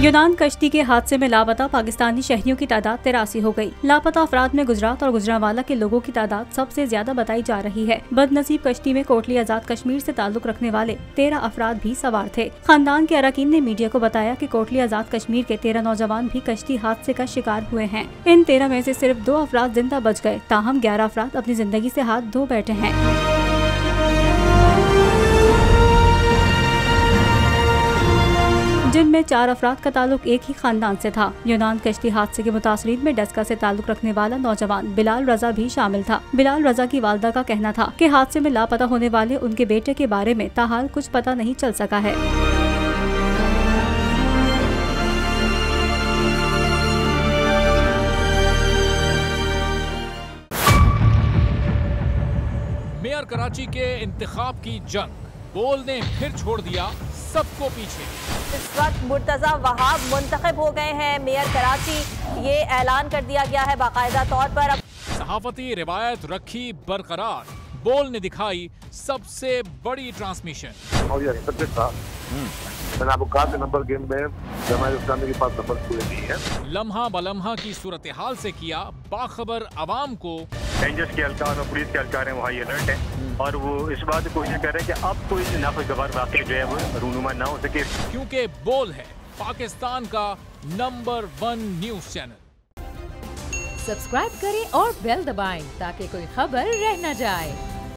यूनान कश्ती के हादसे में लापता पाकिस्तानी शहरियों की तादाद 83 हो गई। लापता अफराद में गुजरात और गुजरांवाला के लोगों की तादाद सबसे ज्यादा बताई जा रही है। बदनसीब कश्ती में कोटली आजाद कश्मीर से ताल्लुक रखने वाले 13 अफराद भी सवार थे। खानदान के अरकान ने मीडिया को बताया कि कोटली आजाद कश्मीर के 13 नौजवान भी कश्ती हादसे का शिकार हुए हैं। इन 13 में से सिर्फ 2 अफराद जिंदा बच गए, ताहम 11 अफराद अपनी जिंदगी से हाथ धो बैठे हैं। जिनमें 4 अफराद का ताल्लुक एक ही खानदान से था। यूनान कश्ती हादसे के मुतासरीन में डस्का से ताल्लुक रखने वाला नौजवान बिलाल रजा भी शामिल था। बिलाल रजा की वालदा का कहना था कि हादसे में लापता होने वाले उनके बेटे के बारे में ताहाल कुछ पता नहीं चल सका है। मेयर कराची के इंतखाब की जंग, बोल ने फिर छोड़ दिया सबको पीछे। इस वक्त मुर्तजा वहाब मुंतखब हो गए हैं मेयर कराची, ये ऐलान कर दिया गया है बाकायदा तौर पर। सहाफती रिवायत रखी बरकरार, बोल ने दिखाई सबसे बड़ी ट्रांसमिशन। और ये एक्सपेक्टेड था। मैंने आपको कहा था नंबर गेम में जमात इस्लामी के पास नंबर पूरे नहीं है। लम्हा बलम्हा की सूरत हाल से किया बाखबर आवाम को। रेंजर्स के एहलकार और पुलिस के एहलकार हैं, वो हाई अलर्ट है और वो इस बात की कोशिश कर रहे हैं कि अब कोई नाखुशगवार वाक़या जो है वो रूनुमा ना हो सके, क्योंकि बोल है पाकिस्तान का नंबर 1 न्यूज चैनल। सब्सक्राइब करें और बेल दबाएं ताकि कोई खबर रह न जाए।